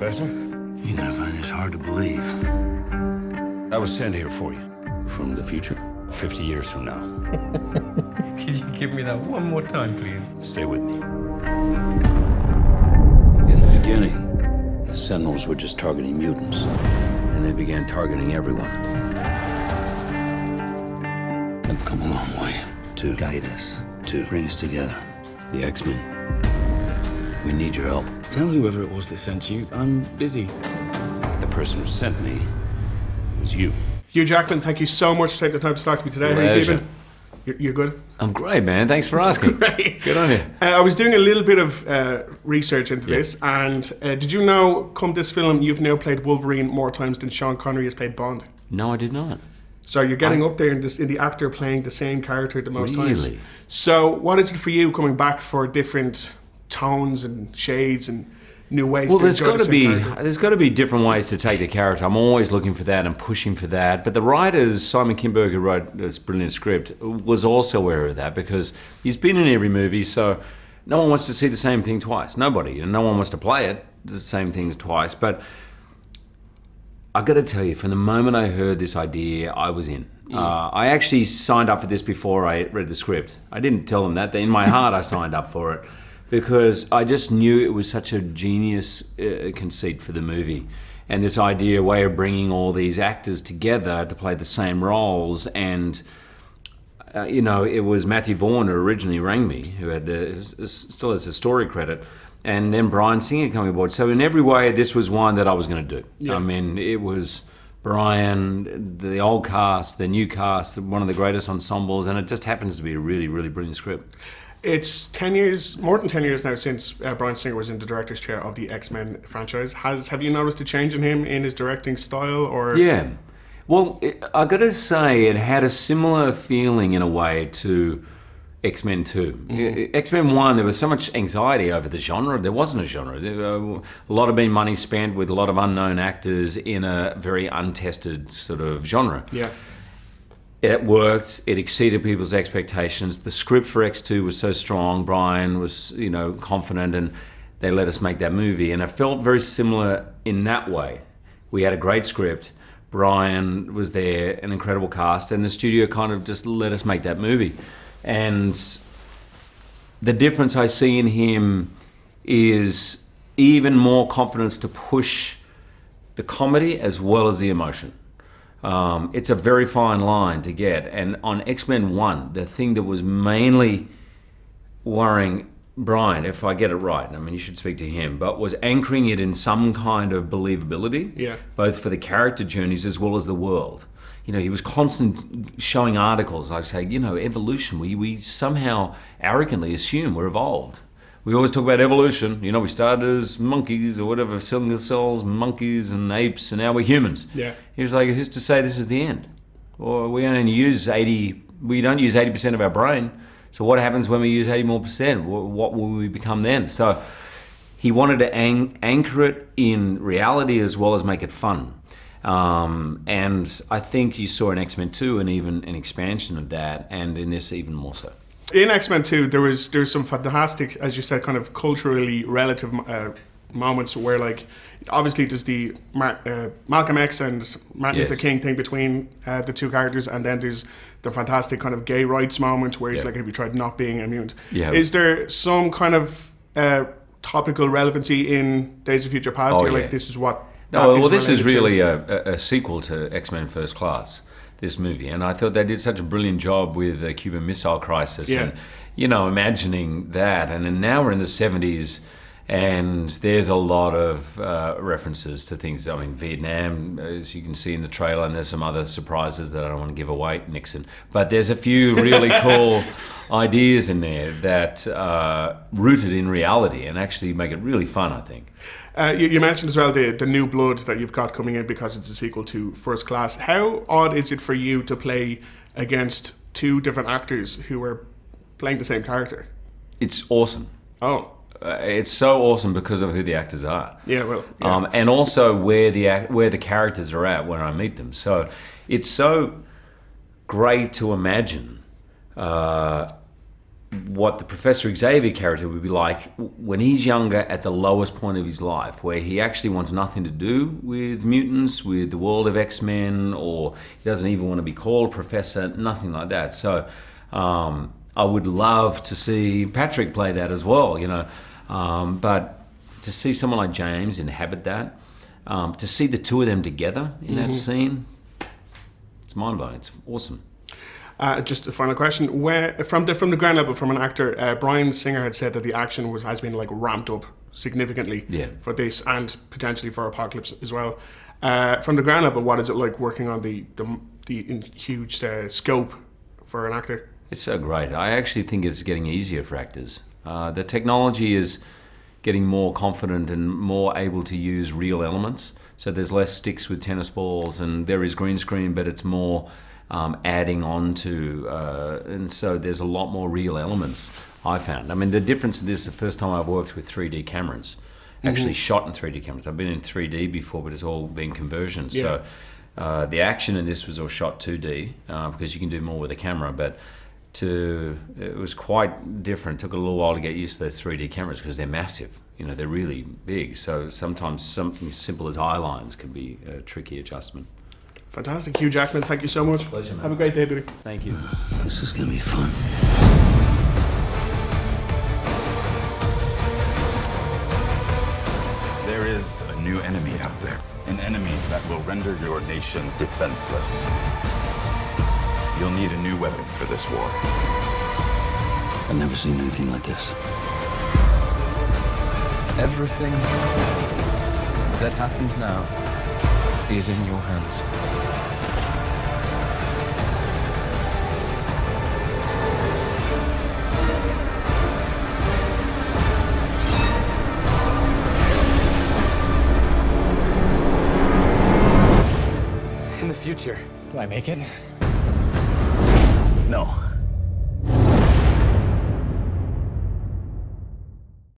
Professor. You're gonna find this hard to believe. I was sent here for you. From the future? 50 years from now. Could you give me that one more time, please? Stay with me. In the beginning, the Sentinels were just targeting mutants. And they began targeting everyone. They've come a long way to guide us, to bring us together. The X-Men. We need your help. Tell whoever it was that sent you, I'm busy. The person who sent me was you. Hugh Jackman, thank you so much for taking the time to talk to me today. How are you keeping? You're good? I'm great, man. Thanks for asking. Great. Good on you. I was doing a little bit of research into this, and did you know, come this film, you've now played Wolverine more times than Sean Connery has played Bond? No, I did not. So you're getting up there in the actor playing the same character the most times. Really? So what is it for you coming back for different tones and shades and new ways Well, to there's enjoy got the to same be character? there's got to be different ways to take the character. I'm always looking for that and pushing for that. But the writers, Simon Kinberg, who wrote this brilliant script, was also aware of that because he's been in every movie. So no one wants to see the same thing twice. Nobody, and no one wants to play it the same things twice. But I've got to tell you, from the moment I heard this idea, I was in. I actually signed up for this before I read the script. I didn't tell them that. In my heart, I signed up for it because I just knew it was such a genius conceit for the movie. And this idea, way of bringing all these actors together to play the same roles. And, it was Matthew Vaughn who originally rang me, who had still has a story credit. And then Brian Singer coming aboard. So in every way, this was one that I was going to do. Yeah. I mean, it was Brian, the old cast, the new cast, one of the greatest ensembles, and it just happens to be a really, really brilliant script. It's 10 years, more than 10 years now since Brian Singer was in the director's chair of the X-Men franchise. Have you noticed a change in him, in his directing style? Or Yeah. Well, I got to say, it had a similar feeling in a way to X-Men 2. Mm-hmm. X-Men 1, there was so much anxiety over the genre. There wasn't a genre. A lot of been money spent with a lot of unknown actors in a very untested sort of genre. Yeah. It worked. It exceeded people's expectations. The script for X2 was so strong. Brian was, confident, and they let us make that movie. And it felt very similar in that way. We had a great script. Brian was there, an incredible cast, and the studio kind of just let us make that movie. And the difference I see in him is even more confidence to push the comedy as well as the emotion. It's a very fine line to get. And on X-Men 1, the thing that was mainly worrying Brian, if I get it right, I mean, you should speak to him, but was anchoring it in some kind of believability, both for the character journeys as well as the world. He was constantly showing articles like saying, evolution, we somehow arrogantly assume we're evolved. We always talk about evolution. We started as monkeys or whatever, single cells, monkeys and apes, and now we're humans. Yeah. He was like, who's to say this is the end? Or we don't use 80% of our brain. So what happens when we use 80 more percent? What will we become then? So he wanted to anchor it in reality as well as make it fun. And I think you saw in X-Men 2 and even an expansion of that, and in this even more so. In X-Men 2, there's some fantastic, as you said, kind of culturally relative moments where, like, obviously there's the Malcolm X and Martin Luther King thing between the two characters, and then there's the fantastic kind of gay rights moment where he's like, have you tried not being a mutant? Yeah. Is there some kind of topical relevancy in Days of Future Past? Like, this is what... this is really a sequel to X-Men First Class, this movie. And I thought they did such a brilliant job with the Cuban Missile Crisis. Yeah. And, imagining that. And then now we're in the 70s, and there's a lot of references to things. I mean, Vietnam, as you can see in the trailer, and there's some other surprises that I don't want to give away, Nixon. But there's a few really cool ideas in there that are rooted in reality and actually make it really fun, I think. You mentioned as well the new blood that you've got coming in because it's a sequel to First Class. How odd is it for you to play against two different actors who are playing the same character? It's awesome. Oh. It's so awesome because of who the actors are. Yeah, well, yeah. And also where the characters are at when I meet them. So it's so great to imagine what the Professor Xavier character would be like when he's younger at the lowest point of his life, where he actually wants nothing to do with mutants, with the world of X-Men, or he doesn't even want to be called Professor, nothing like that. So I would love to see Patrick play that as well, you know. But to see someone like James inhabit that, to see the two of them together in that scene, it's mind-blowing. It's awesome. Just a final question: from the ground level, from an actor, Bryan Singer had said that the action has been like ramped up significantly for this and potentially for Apocalypse as well. From the ground level, what is it like working on the huge scope for an actor? It's so great. I actually think it's getting easier for actors. The technology is getting more confident and more able to use real elements. So there's less sticks with tennis balls, and there is green screen, but it's more adding on to, and so there's a lot more real elements, I found. I mean, the difference in this is the first time I've worked with 3D cameras, actually shot in 3D cameras. I've been in 3D before, but it's all been conversions. So the action in this was all shot 2D because you can do more with a camera, but it was quite different. It took a little while to get used to those 3D cameras because they're massive. You know, they're really big. So sometimes something as simple as eye lines can be a tricky adjustment. Fantastic. Hugh Jackman, thank you so much. Pleasure, man. Have a great day, buddy. Thank you. This is gonna be fun. There is a new enemy out there. An enemy that will render your nation defenseless. You'll need a new weapon for this war. I've never seen anything like this. Everything that happens now is in your hands. In the future. Do I make it? No.